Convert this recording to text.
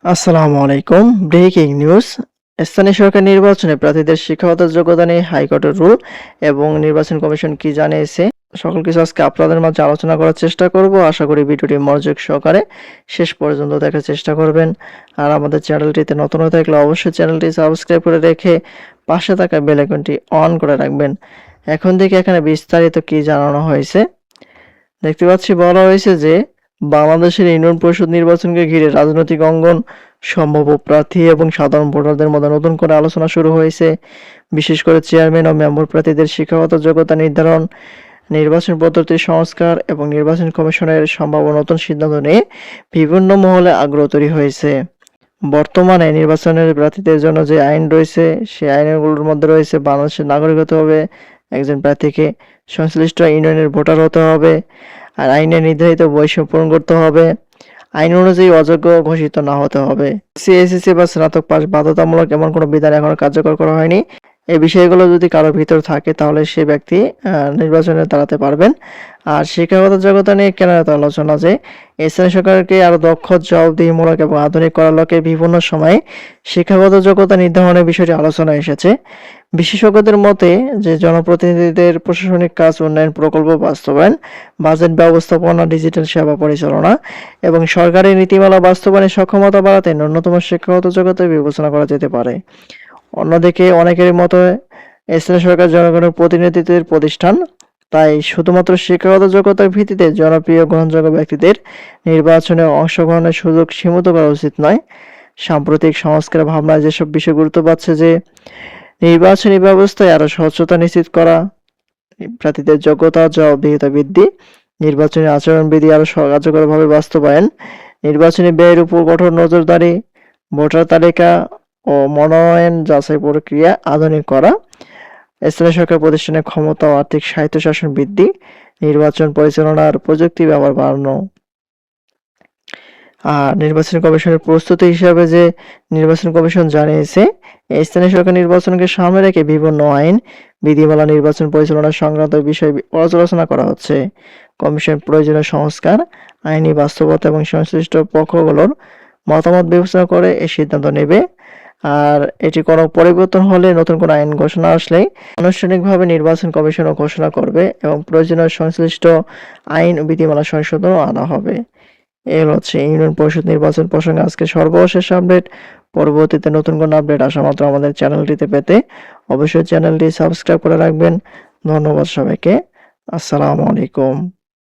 আসসালামু আলাইকুম। Breaking news. স্থানীয় সরকার নির্বাচনে প্রার্থীদের শিক্ষাগত যোগ্যতা নিয়ে হাইকোর্টের রুল এবং নির্বাচন কমিশন কি জানিয়েছে, সকল কিছু আজকে আপনাদের মাঝে আলোচনা করার চেষ্টা করব। আশা করি ভিডিওটি মনোযোগ সহকারে শেষ পর্যন্ত দেখার চেষ্টা করবেন। আর আমাদের চ্যানেলটিতে নতুন হয়ে থাকলে অবশ্যই চ্যানেলটি সাবস্ক্রাইব করে রেখে পাশে থাকা বেল আইকনটি অন করে রাখবেন। এখন থেকে এখানে বিস্তারিত কি জানানো হয়েছে দেখতে পাচ্ছি। বলা হয়েছে যে বাংলাদেশের ইউনিয়ন পরিষদ নির্বাচনকে ঘিরে রাজনৈতিক অঙ্গন, সম্ভাব্য প্রার্থী এবং সাধারণ ভোটারদের মধ্যে নতুন করে আলোচনা শুরু হয়েছে। বিশেষ করে চেয়ারম্যান ও মেম্বার প্রার্থীদের শিক্ষাগত যোগ্যতা নির্ধারণ, নির্বাচন পদ্ধতির সংস্কার এবং নির্বাচন কমিশনের সম্ভাব্য নতুন সিদ্ধান্ত নিয়ে বিভিন্ন মহলে আগ্রহ তৈরি হয়েছে। বর্তমানে নির্বাচনের প্রার্থীদের জন্য যে আইন রয়েছে, সেই আইনগুলোর মধ্যে রয়েছে বাংলাদেশের নাগরিক হতে হবে, একজন প্রার্থীকে সংশ্লিষ্ট ইউনিয়নের ভোটার হতে হবে, আর আইনে নির্ধারিত বয়স পূরণ করতে হবে, আইন অনুযায়ী অযোগ্য ঘোষিত না হতে হবে। সিএসসি বা স্নাতক পাস বাধ্যতামূলক এমন কোনো বিধান এখনো কার্যকর করা হয়নি। এই বিষয়গুলো যদি কারোর ভিতর থাকে তাহলে সে ব্যক্তি নির্বাচনে দাঁড়াতে পারবেন। আর শিক্ষাগত যোগ্যতা নিয়ে কেন এত আলোচনা যে স্থানীয় সরকারকে আরো দক্ষ, জবাবদিহিমূলক এবং আধুনিক করার লক্ষ্যে বিভিন্ন সময়ে শিক্ষাগত যোগ্যতা নির্ধারণের বিষয়টি আলোচনা এসেছে। বিশেষজ্ঞদের মতে যে জনপ্রতিনিধিদের প্রশাসনিক কাজ, উন্নয়ন প্রকল্প বাস্তবায়ন, বাজেট ব্যবস্থাপনা, ডিজিটাল সেবা পরিচালনা এবং সরকারি নীতিমালা বাস্তবায়নের সক্ষমতা বাড়াতে ন্যূনতম শিক্ষাগত যোগ্যতা বিবেচনা করা যেতে পারে। অন্যদিকে অনেকের মতো স্থানীয় সরকার জনগণের প্রতিনিধিত্বের প্রতিষ্ঠান, তাই শুধুমাত্র শিক্ষাগত যোগ্যতার ভিত্তিতে জনপ্রিয় গ্রহণযোগ্য ব্যক্তিদের নির্বাচনে অংশগ্রহণের সুযোগ সীমিত করা উচিত নয়। সাম্প্রতিক সংস্কার ভাবনায় যেসব বিষয় গুরুত্ব পাচ্ছে যে নির্বাচনী ব্যবস্থায় আরো স্বচ্ছতা নিশ্চিত করা, প্রার্থীদের যোগ্যতা জবাবদিহিতা বৃদ্ধি, নির্বাচনী আচরণবিধি আরো কার্যকরভাবে বাস্তবায়ন, নির্বাচনী ব্যয়ের উপর কঠোর নজরদারি, ভোটার তালিকা ও মনোনয়ন যাচাই প্রক্রিয়া আধুনিক করা, স্থানীয় সরকার প্রতিষ্ঠানের ক্ষমতা ও আর্থিক স্বায়ত্তশাসন বৃদ্ধি, নির্বাচন পরিচালনার প্রযুক্তি ব্যবহার বাড়ানো। আর নির্বাচন কমিশনের প্রস্তুতি হিসাবে যে নির্বাচন কমিশন জানিয়েছে, স্থানীয় সরকার নির্বাচনকে সামনে রেখে বিভিন্ন আইন, বিধিমালা নির্বাচন পরিচালনা সংক্রান্ত বিষয় পর্যালোচনা করা হচ্ছে। কমিশন প্রয়োজনীয় সংস্কার, আইনি বাস্তবতা এবং সংশ্লিষ্ট পক্ষগুলোর মতামত বিবেচনা করে এই সিদ্ধান্ত নেবে। আর এটি কোনো পরিবর্তন হলে, নতুন কোনো আইন ঘোষণা আসলে আনুষ্ঠানিকভাবে নির্বাচন কমিশনও ঘোষণা করবে এবং প্রয়োজনীয় সংশ্লিষ্ট আইন ও বিধিমালা সংশোধনও আনা হবে। এই হচ্ছে ইউনিয়ন পরিষদ নির্বাচন প্রসঙ্গে আজকে সর্বশেষ আপডেট। পরবর্তীতে নতুন কোনো আপডেট আসা মাত্র আমাদের চ্যানেলটিতে পেতে অবশ্যই চ্যানেলটি সাবস্ক্রাইব করে রাখবেন। ধন্যবাদ সবাইকে। আসসালামু আলাইকুম।